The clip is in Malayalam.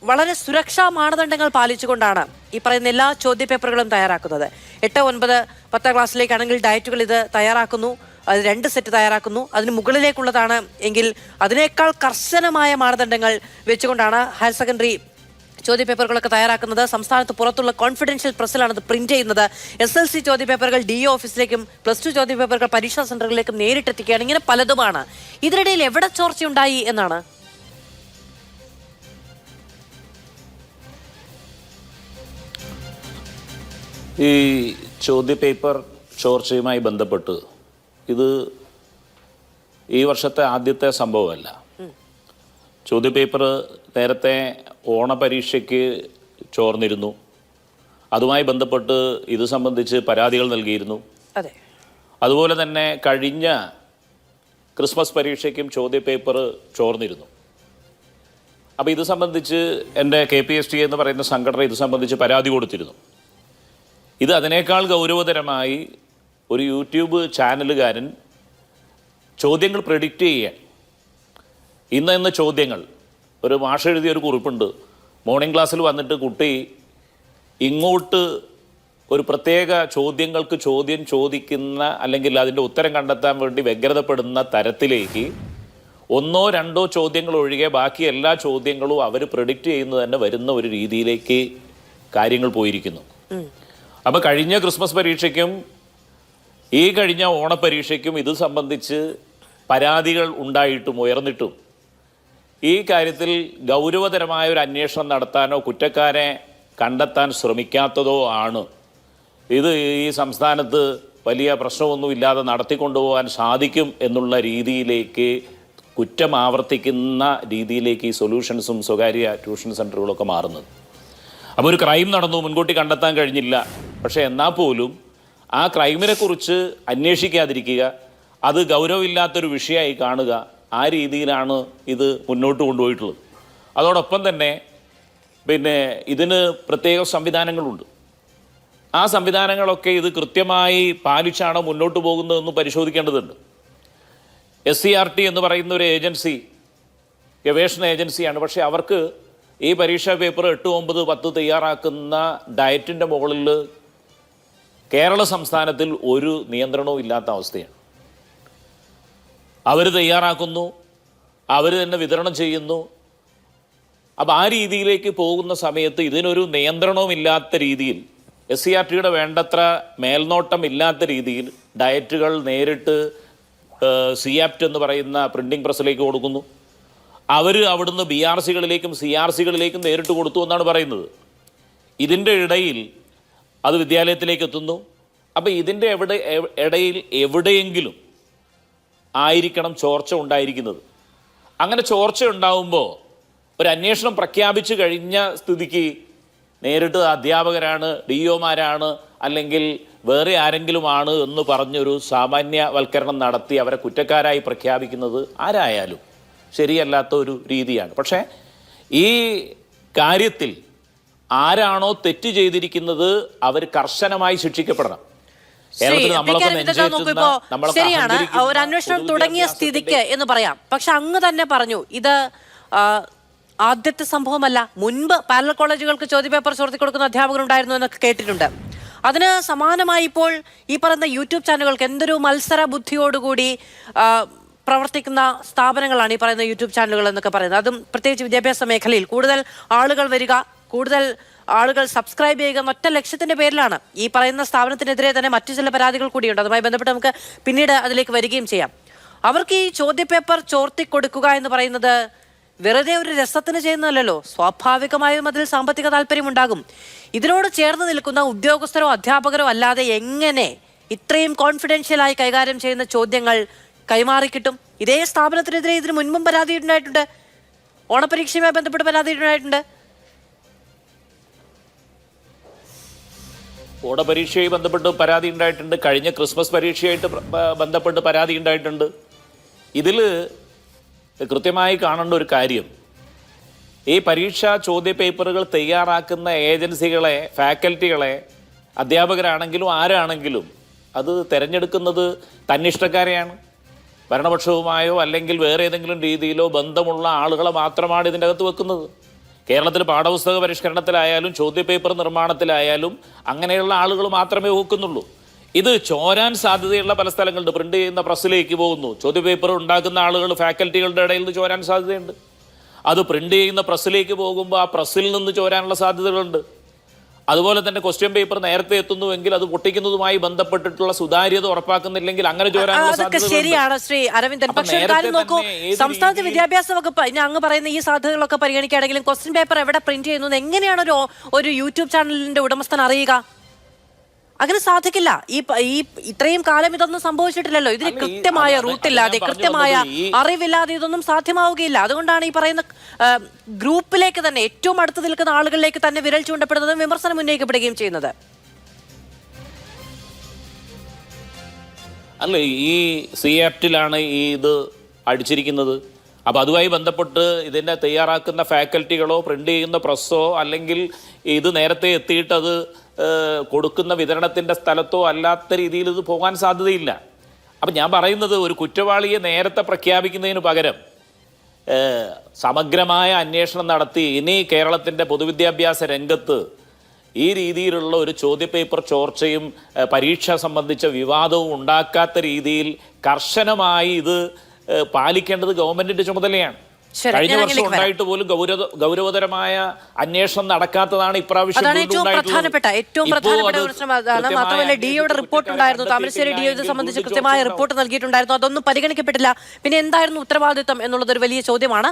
വളരെ സുരക്ഷാ മാനദണ്ഡങ്ങൾ പാലിച്ചുകൊണ്ടാണ് ഈ പറയുന്ന എല്ലാ ചോദ്യപേപ്പറുകളും തയ്യാറാക്കുന്നത്. 8, 9, 10 ക്ലാസ്സിലേക്കാണെങ്കിൽ ഡയറ്റുകൾ ഇത് തയ്യാറാക്കുന്നു, അത് 2 സെറ്റ് തയ്യാറാക്കുന്നു. അതിന് മുകളിലേക്കുള്ളതാണ് എങ്കിൽ അതിനേക്കാൾ കർശനമായ മാനദണ്ഡങ്ങൾ വെച്ചുകൊണ്ടാണ് ഹയർ സെക്കൻഡറി ചോദ്യപേപ്പറുകളൊക്കെ തയ്യാറാക്കുന്നത്. സംസ്ഥാനത്ത് പുറത്തുള്ള കോൺഫിഡൻഷ്യൽ പ്രസ്സിലാണ് അത് പ്രിന്റ് ചെയ്യുന്നത്. SLC ചോദ്യപേപ്പറുകൾ DO ഓഫീസിലേക്കും +2 ചോദ്യപേപ്പറുകൾ പരീക്ഷാ സെന്ററുകളിലേക്കും നേരിട്ടെത്തിക്കുകയാണ്. ഇങ്ങനെ പലതുമാണ്. ഇതിനിടയിൽ എവിടെ ചോർച്ചയുണ്ടായി എന്നാണ്? ഈ ചോദ്യപേപ്പർ ചോർച്ചയുമായി ബന്ധപ്പെട്ട് ഇത് ഈ വർഷത്തെ ആദ്യത്തെ സംഭവമല്ല. ചോദ്യപേപ്പർ നേരത്തെ ഓണപരീക്ഷയ്ക്ക് ചോർന്നിരുന്നു. അതുമായി ബന്ധപ്പെട്ട് ഇത് സംബന്ധിച്ച് പരാതികൾ നൽകിയിരുന്നു. അതുപോലെ തന്നെ കഴിഞ്ഞ ക്രിസ്മസ് പരീക്ഷയ്ക്കും ചോദ്യപേപ്പർ ചോർന്നിരുന്നു. അപ്പോൾ ഇത് സംബന്ധിച്ച് എൻ്റെ KPST എന്ന് പറയുന്ന സംഘടന ഇത് സംബന്ധിച്ച് പരാതി കൊടുത്തിരുന്നു. ഇത് അതിനേക്കാൾ ഗൗരവതരമായി ഒരു യൂട്യൂബ് ചാനലുകാരൻ ചോദ്യങ്ങൾ പ്രെഡിക്റ്റ് ചെയ്യാൻ ഇന്ന് ചോദ്യങ്ങൾ ഒരു മാഷ് എഴുതിയ ഒരു കുറിപ്പുണ്ട്. മോർണിംഗ് ക്ലാസ്സിൽ വന്നിട്ട് കുട്ടി ഇങ്ങോട്ട് ഒരു പ്രത്യേക ചോദ്യങ്ങൾക്ക് ചോദ്യം ചോദിക്കുന്ന അല്ലെങ്കിൽ അതിൻ്റെ ഉത്തരം കണ്ടെത്താൻ വേണ്ടി വ്യഗ്രതപ്പെടുന്ന തരത്തിലേക്ക് 1, 2 ചോദ്യങ്ങൾ ഒഴികെ ബാക്കി എല്ലാ ചോദ്യങ്ങളും അവർ പ്രെഡിക്റ്റ് ചെയ്യുന്നത് തന്നെ വരുന്ന ഒരു രീതിയിലേക്ക് കാര്യങ്ങൾ പോയിരിക്കുന്നു. അപ്പോൾ കഴിഞ്ഞ ക്രിസ്മസ് പരീക്ഷയ്ക്കും ഈ കഴിഞ്ഞ ഓണപരീക്ഷയ്ക്കും ഇത് സംബന്ധിച്ച് പരാതികൾ ഉണ്ടായിട്ടും ഉയർന്നിട്ടും ഈ കാര്യത്തിൽ ഗൗരവതരമായ ഒരു അന്വേഷണം നടത്താനോ കുറ്റക്കാരെ കണ്ടെത്താൻ ശ്രമിക്കാത്തതോ ആണ് ഇത് ഈ സംസ്ഥാനത്ത് വലിയ പ്രശ്നമൊന്നുമില്ലാതെ നടത്തിക്കൊണ്ടുപോകാൻ സാധിക്കും എന്നുള്ള രീതിയിലേക്ക് കുറ്റം ആവർത്തിക്കുന്ന രീതിയിലേക്ക് ഈ സൊല്യൂഷൻസും സ്വകാര്യ ട്യൂഷൻ സെൻ്ററുകളൊക്കെ മാറുന്നത്. അപ്പോൾ ഒരു ക്രൈം നടന്നു, മുൻകൂട്ടി കണ്ടെത്താൻ കഴിഞ്ഞില്ല. പക്ഷേ എന്നാൽ പോലും ആ ക്രൈമിനെക്കുറിച്ച് അന്വേഷിക്കാതിരിക്കുക, അത് ഗൗരവമില്ലാത്തൊരു വിഷയമായി കാണുക, ആ രീതിയിലാണ് ഇത് മുന്നോട്ട് കൊണ്ടുപോയിട്ടുള്ളത്. അതോടൊപ്പം തന്നെ ഇതിന് പ്രത്യേക സംവിധാനങ്ങളുണ്ട്. ആ സംവിധാനങ്ങളൊക്കെ ഇത് കൃത്യമായി പാലിച്ചാണോ മുന്നോട്ട് പോകുന്നതെന്ന് പരിശോധിക്കേണ്ടതുണ്ട്. SCERT എന്ന് പറയുന്ന ഒരു ഏജൻസി, ഗവേഷണ ഏജൻസിയാണ്. പക്ഷേ അവർക്ക് ഈ പരീക്ഷാ പേപ്പർ 8, 9, 10 തയ്യാറാക്കുന്ന ഡയറ്റിൻ്റെ മുകളിൽ കേരള സംസ്ഥാനത്തിൽ ഒരു നിയന്ത്രണവും ഇല്ലാത്ത അവസ്ഥയാണ്. അവർ തയ്യാറാക്കുന്നു, അവർ തന്നെ വിതരണം ചെയ്യുന്നു. അപ്പോൾ ആ രീതിയിലേക്ക് പോകുന്ന സമയത്ത് ഇതിനൊരു നിയന്ത്രണവും ഇല്ലാത്ത രീതിയിൽ SCERTയുടെ വേണ്ടത്ര മേൽനോട്ടം ഇല്ലാത്ത രീതിയിൽ ഡയറ്റുകൾ നേരിട്ട് CAPT എന്ന് പറയുന്ന പ്രിൻറ്റിംഗ് പ്രസ്സിലേക്ക് കൊടുക്കുന്നു. അവർ അവിടുന്ന് BRCകളിലേക്കും CRCകളിലേക്കും നേരിട്ട് കൊടുത്തു എന്നാണ് പറയുന്നത്. ഇതിൻ്റെ ഇടയിൽ അത് വിദ്യാലയത്തിലേക്ക് എത്തുന്നു. അപ്പോൾ ഇതിൻ്റെ ഇടയിൽ എവിടെയെങ്കിലും ആയിരിക്കണം ചോർച്ച ഉണ്ടായിരിക്കുന്നത്. അങ്ങനെ ചോർച്ച ഉണ്ടാവുമ്പോൾ ഒരു അന്വേഷണം പ്രഖ്യാപിച്ചു കഴിഞ്ഞ സ്ഥിതിക്ക് നേരിട്ട് അധ്യാപകരാണ്, DOമാരാണ്, അല്ലെങ്കിൽ വേറെ ആരെങ്കിലുമാണ് എന്ന് പറഞ്ഞൊരു സാമാന്യവൽക്കരണം നടത്തി അവരെ കുറ്റക്കാരായി പ്രഖ്യാപിക്കുന്നത് ആരായാലും ശരിയല്ലാത്ത ഒരു രീതിയാണ്. പക്ഷേ ഈ കാര്യത്തിൽ ആരാണോ തെറ്റ് ചെയ്തിരിക്കുന്നത് അവർ കർശനമായി ശിക്ഷിക്കപ്പെടണം. ശരിയാണ്, ഒരു അന്വേഷണം തുടങ്ങിയ സ്ഥിതിക്ക് എന്ന് പറയാം. പക്ഷെ അങ്ങ് തന്നെ പറഞ്ഞു ഇത് ആദ്യത്തെ സംഭവമല്ല. മുൻപ് പാരലൽ കോളേജുകൾക്ക് ചോദ്യപേപ്പർ ചോർത്തി കൊടുക്കുന്ന അധ്യാപകരുണ്ടായിരുന്നു എന്നൊക്കെ കേട്ടിട്ടുണ്ട്. അതിന് സമാനമായി ഇപ്പോൾ ഈ പറയുന്ന യൂട്യൂബ് ചാനലുകൾക്ക് എന്തൊരു മത്സര ബുദ്ധിയോടുകൂടി പ്രവർത്തിക്കുന്ന സ്ഥാപനങ്ങളാണ് ഈ പറയുന്ന യൂട്യൂബ് ചാനലുകൾ എന്നൊക്കെ പറയുന്നത്. അതും പ്രത്യേകിച്ച് വിദ്യാഭ്യാസ മേഖലയിൽ കൂടുതൽ ആളുകൾ വരിക, കൂടുതൽ ആളുകൾ സബ്സ്ക്രൈബ് ചെയ്യുക എന്നൊറ്റ ലക്ഷ്യത്തിന്റെ പേരിലാണ്. ഈ പറയുന്ന സ്ഥാപനത്തിനെതിരെ തന്നെ മറ്റു ചില പരാതികൾ കൂടിയുണ്ട്. അതുമായി ബന്ധപ്പെട്ട് നമുക്ക് പിന്നീട് അതിലേക്ക് വരികയും ചെയ്യാം. അവർക്ക് ഈ ചോദ്യപേപ്പർ ചോർത്തി കൊടുക്കുക എന്ന് പറയുന്നത് വെറുതെ ഒരു രസത്തിന് ചെയ്യുന്നതല്ലോ. സ്വാഭാവികമായും അതിൽ സാമ്പത്തിക താല്പര്യമുണ്ടാകും. ഇതിനോട് ചേർന്ന് നിൽക്കുന്ന ഉദ്യോഗസ്ഥരോ അധ്യാപകരോ അല്ലാതെ എങ്ങനെ ഇത്രയും കോൺഫിഡൻഷ്യലായി കൈകാര്യം ചെയ്യുന്ന ചോദ്യങ്ങൾ കൈമാറിക്കിട്ടും? ഇതേ സ്ഥാപനത്തിനെതിരെ ഇതിന് മുൻപും പരാതി ഉണ്ടായിട്ടുണ്ട്. ഓണപരീക്ഷയുമായി ബന്ധപ്പെട്ട് പരാതി ഉണ്ടായിട്ടുണ്ട്. ഓണപരീക്ഷയുമായി ബന്ധപ്പെട്ട് പരാതി ഉണ്ടായിട്ടുണ്ട്. കഴിഞ്ഞ ക്രിസ്മസ് പരീക്ഷയായിട്ട് ബന്ധപ്പെട്ട് പരാതി ഉണ്ടായിട്ടുണ്ട്. ഇതിൽ കൃത്യമായി കാണേണ്ട ഒരു കാര്യം, ഈ പരീക്ഷാ ചോദ്യപേപ്പറുകൾ തയ്യാറാക്കുന്ന ഏജൻസികളെ, ഫാക്കൽറ്റികളെ, അധ്യാപകരാണെങ്കിലും ആരാണെങ്കിലും അത് തിരഞ്ഞെടുക്കുന്നത് തന്നിഷ്ടക്കാരെയാണ്. ഭരണപക്ഷവുമായോ അല്ലെങ്കിൽ വേറെ ഏതെങ്കിലും രീതിയിലോ ബന്ധമുള്ള ആളുകളെ മാത്രമാണ് ഇതിൻ്റെ അകത്ത് വെക്കുന്നത്. കേരളത്തിൽ പാഠപുസ്തക പരിഷ്കരണത്തിലായാലും ചോദ്യപേപ്പർ നിർമ്മാണത്തിലായാലും അങ്ങനെയുള്ള ആളുകൾ മാത്രമേ വെക്കുന്നുള്ളൂ. ഇത് ചോരാൻ സാധ്യതയുള്ള പല സ്ഥലങ്ങളുണ്ട്. പ്രിന്റ് ചെയ്യുന്ന പ്രസ്സിലേക്ക് പോകുന്നു, ചോദ്യപേപ്പർ ഉണ്ടാക്കുന്ന ആളുകൾ ഫാക്കൽറ്റികളുടെ ഇടയിൽ നിന്ന് ചോരാൻ സാധ്യതയുണ്ട്. അത് പ്രിന്റ് ചെയ്യുന്ന പ്രസ്സിലേക്ക് പോകുമ്പോൾ ആ പ്രസ്സിൽ നിന്ന് ചോരാനുള്ള സാധ്യതകളുണ്ട്. അതുപോലെ തന്നെ ക്വസ്റ്റ്യൻ പേപ്പർ നേരത്തെ എത്തുന്നുവെങ്കിൽ അത് പൊട്ടിക്കുന്നതുമായി ബന്ധപ്പെട്ടിട്ടുള്ള സുതാര്യത ഉറപ്പാക്കുന്നില്ലെങ്കിൽ അങ്ങനെ ചോരാനുള്ള അതൊക്കെ സാധ്യതകളുണ്ട്. ശരിയാണ് ശ്രീ അരവിന്ദൻ. പക്ഷേ ഒരു കാര്യം നോക്കൂ, സംസ്ഥാനത്തെ വിദ്യാഭ്യാസ വകുപ്പ് ഇനി അങ്ങ് പറയുന്ന ഈ സാധ്യതകളൊക്കെ പരിഗണിക്കുകയാണെങ്കിലും ക്വസ്റ്റ്യൻ പേപ്പർ എവിടെ പ്രിന്റ് ചെയ്യുന്നത് എങ്ങനെയാണ് ഒരു യൂട്യൂബ് ചാനലിന്റെ ഉടമസ്ഥൻ അറിയുക? അങ്ങനെ സാധിക്കില്ല. ഈ ഇത്രയും കാലം ഇതൊന്നും സംഭവിച്ചിട്ടില്ലല്ലോ. ഇതിന് കൃത്യമായ റൂട്ടില്ലാതെ, കൃത്യമായ അറിവില്ലാതെ ഇതൊന്നും സാധ്യമാവുകയില്ല. അതുകൊണ്ടാണ് ഈ പറയുന്ന ഗ്രൂപ്പിലേക്ക് തന്നെ, ഏറ്റവും അടുത്ത് നിൽക്കുന്ന ആളുകളിലേക്ക് തന്നെ വിരൽ ചൂണ്ടപ്പെടുന്നതും വിമർശനം ഉന്നയിക്കപ്പെടുകയും ചെയ്യുന്നത്. അല്ല, ഈ സി ആപ്റ്റിലാണ് ഈ ഇത് അടിച്ചിരിക്കുന്നത്. അപ്പോൾ അതുമായി ബന്ധപ്പെട്ട് ഇതിനെ തയ്യാറാക്കുന്ന ഫാക്കൽറ്റികളോ പ്രിന്റ് ചെയ്യുന്ന പ്രസ്സോ അല്ലെങ്കിൽ ഇത് നേരത്തെ എത്തിയിട്ട് അത് കൊടുക്കുന്ന വിതരണത്തിൻ്റെ സ്ഥലത്തോ അല്ലാത്ത രീതിയിൽ ഇത് പോകാൻ സാധ്യതയില്ല. അപ്പം ഞാൻ പറയുന്നത്, ഒരു കുറ്റവാളിയെ നേരത്തെ പ്രഖ്യാപിക്കുന്നതിന് പകരം സമഗ്രമായ അന്വേഷണം നടത്തി ഇനി കേരളത്തിൻ്റെ പൊതുവിദ്യാഭ്യാസ രംഗത്ത് ഈ രീതിയിലുള്ള ഒരു ചോദ്യപേപ്പർ ചോർച്ചയും പരീക്ഷ സംബന്ധിച്ച വിവാദവും ഉണ്ടാക്കാത്ത രീതിയിൽ കർശനമായി ഇത് പാലിക്കേണ്ടത് ഗവൺമെന്റിന്റെ ചുമതലയാണ്. കഴിഞ്ഞ വർഷം ഉണ്ടായിട്ട് പോലും ഗൗരവതരമായ അന്വേഷണം നടക്കാത്തതാണ് ഇപ്രാവശ്യം. അതാണ് ഏറ്റവും പ്രധാനപ്പെട്ട പ്രശ്നം. അതാണ്. മാത്രമല്ല ഡിഒയുടെ റിപ്പോർട്ട് ഉണ്ടായിരുന്നു, താമരശ്ശേരി ഡിഒ ഇത് സംബന്ധിച്ച് കൃത്യമായ റിപ്പോർട്ട് നൽകിയിട്ടുണ്ടായിരുന്നു. അതൊന്നും പരിഗണിക്കപ്പെട്ടില്ല. പിന്നെ എന്തായിരുന്നു ഉത്തരവാദിത്വം എന്നുള്ളത് ഒരു വലിയ ചോദ്യമാണ്.